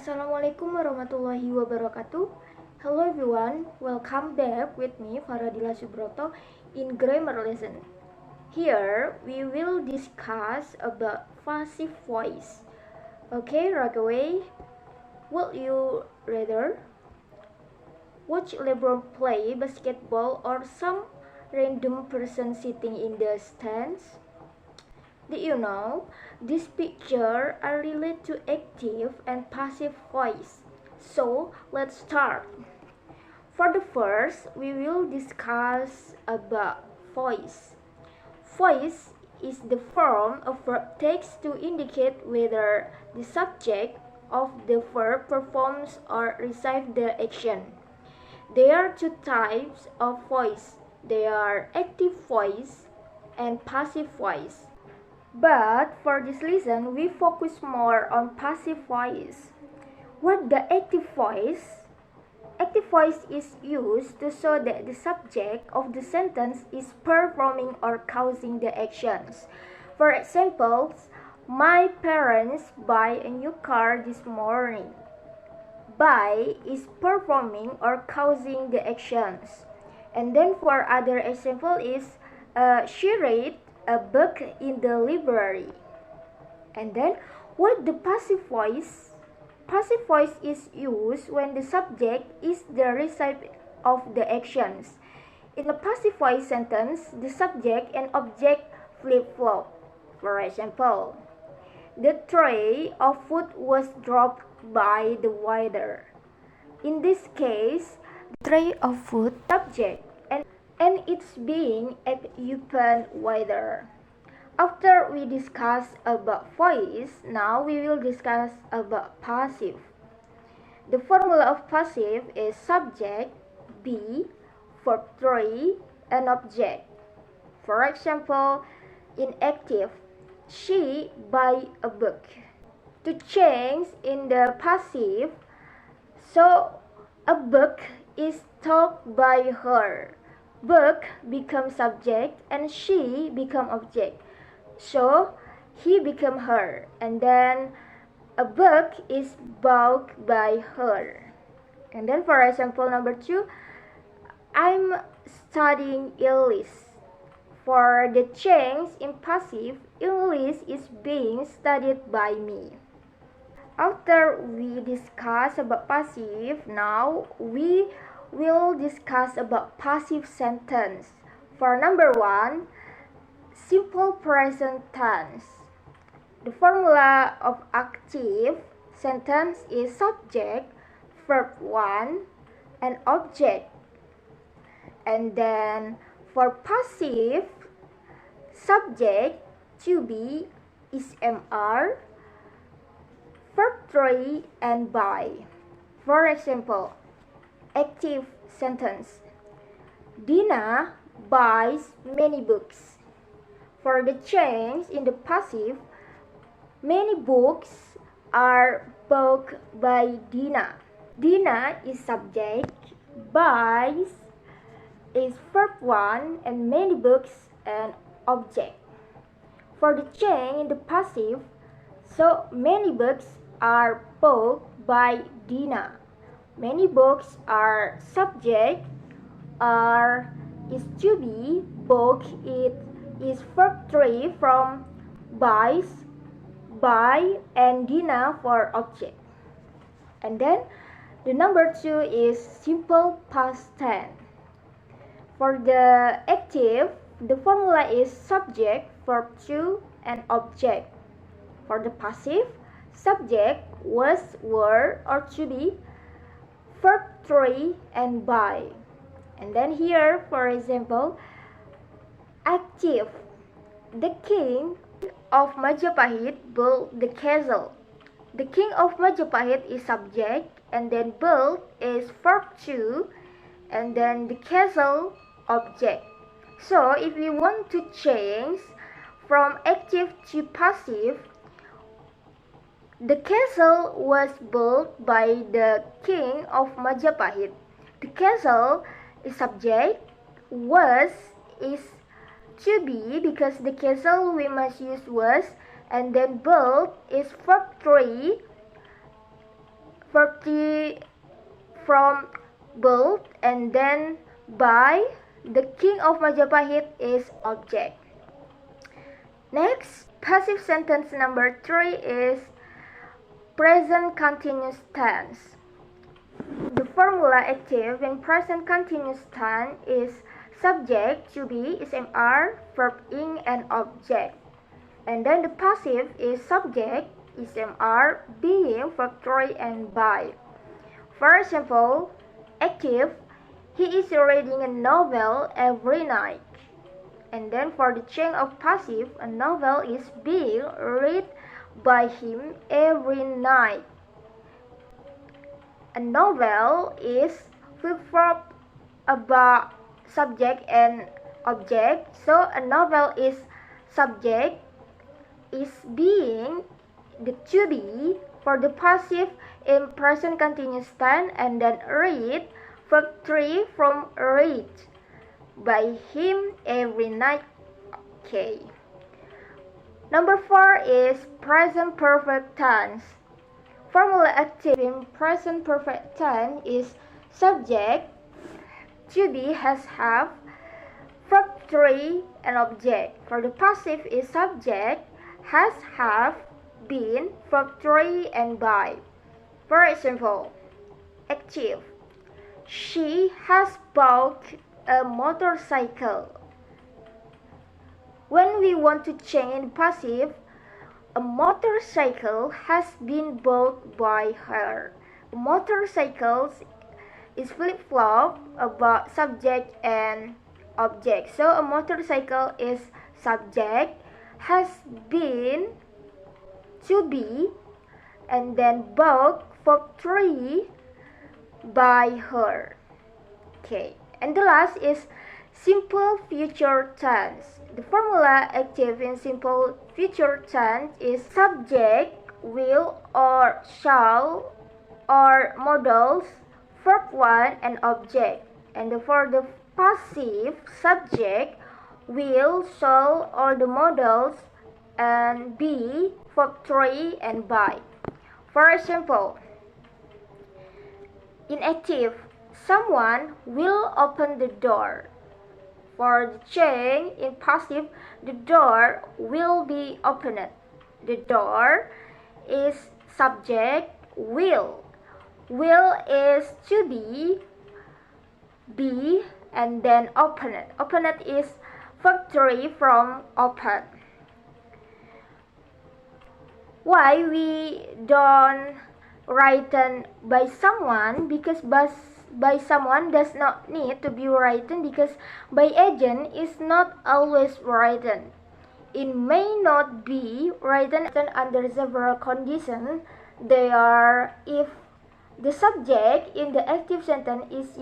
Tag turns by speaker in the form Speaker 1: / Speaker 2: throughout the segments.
Speaker 1: Assalamualaikum warahmatullahi wabarakatuh. Hello everyone, welcome back with me Faradila Subroto in grammar lesson. Here we will discuss about passive voice. Okay, right away. Would you rather watch LeBron play basketball or some random person sitting in the stands? Did you know these pictures are related to active and passive voice? So let's start. For the first, we will discuss about voice. Voice is the form of verb text to indicate whether the subject of the verb performs or receives the action. There are two types of voice. They are active voice and passive voice. But for this lesson, we focus more on passive voice. What the active voice? Active voice is used to show that the subject of the sentence is performing or causing the actions. For example, my parents buy a new car this morning. Buy is performing or causing the actions. And then for other example is she read a book in the library. And then what the passive voice? Passive voice is used when the subject is the recipient of the actions. In a passive voice sentence, the subject and object flip-flop. For example, the tray of food was dropped by the waiter. In this case, the tray of food subject and it's being open wider. After we discuss about voice, now we will discuss about passive. The formula of passive is subject, be, verb 3, and object. For example, in active, she buy a book. To change in the passive, so a book is taught by her. Book become subject and she become object. So he become her, and then a book is bought by her. And then for example number 2, I'm studying English. For the change in passive, English is being studied by me. After we discuss about passive, now we will discuss about passive sentence. For number 1, simple present tense. The formula of active sentence is subject, verb 1, and object. And then for passive, subject to be is MR, verb 3, and by. For example, active sentence. Dina buys many books. For the change in the passive, many books are bought by Dina. Dina is subject, buys is verb 1, and many books an object. For the change in the passive, so many books are bought by Dina. Many books are subject, are is to be, book it is verb 3 from buys, by, and Dina for object. And then the number 2 is simple past tense. For the active, the formula is subject, verb 2, and object. For the passive, subject was, were, or to be, verb 3, and by. And then here, for example, active. The king of Majapahit built the castle. The king of Majapahit is subject, and then built is verb 2, and then the castle object. So if we want to change from active to passive, the castle was built by the king of Majapahit. The castle is subject, was is to be because the castle we must use was, and then built is verb 3, from built, and then by. The king of Majapahit is object. Next, passive sentence number 3 is present continuous tense. The formula active in present continuous tense is subject to be is MR, verb ing, and object. And then the passive is subject is MR, being, verb 3, and by. For example, active, he is reading a novel every night. And then for the change of passive, a novel is being read by him every night. A novel is flip-flop about subject and object. So a novel is subject is being the to be for the passive in present continuous tense, and then read verb 3 from read by him every night. Okay. Number 4 is present perfect tense. Formula active in present perfect tense is subject to be has have verb 3 and object. For the passive is subject has have been verb 3 and by. For example, active, she has bought a motorcycle. When we want to change passive, a motorcycle has been bought by her. Motorcycles is flip-flop about subject and object. So a motorcycle is subject, has been to be, and then bought verb 3 by her. Okay. And the last is simple future tense. The formula active in simple future tense is subject, will or shall or modals, verb 1 and object. And for the passive, subject, will, shall or the modals, and be, verb 3 and by. For example, in active, someone will open the door. For the change in passive, the door will be opened. The door is subject, will. Will is to be, and then opened. Opened is verb 3 from open. Why we don't written by someone? Because by someone does not need to be written, because by agent is not always written. It may not be written under several conditions. They are if the subject in the active sentence is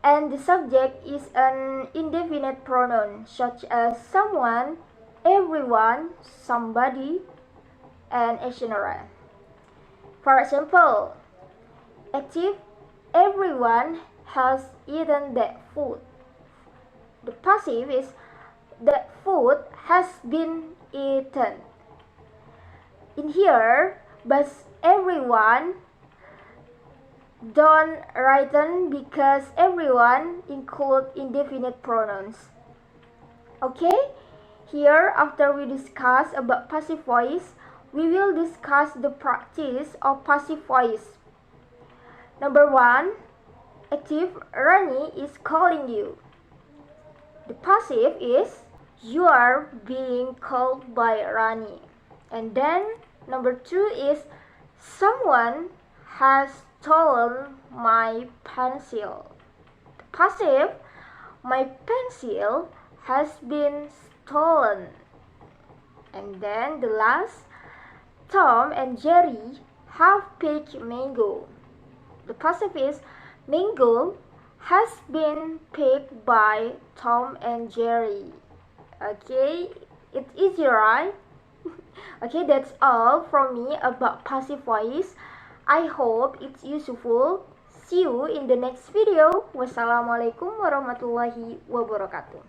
Speaker 1: and the subject is an indefinite pronoun such as someone, everyone, somebody, and etc. For example, active, everyone has eaten that food. The passive is that food has been eaten. In here, but everyone don't written because everyone include indefinite pronouns. Okay, here after we discuss about passive voice, we will discuss the practice of passive voice. Number 1, active, Rani is calling you. The passive is you are being called by Rani. And then number 2 is someone has stolen my pencil. The passive, my pencil has been stolen. And then the last, Tom and Jerry have picked mango. The passive is mango has been picked by Tom and Jerry. Okay, it's easy, right? Okay, that's all from me about passive voice. I hope it's useful. See you in the next video. Wassalamualaikum warahmatullahi wabarakatuh.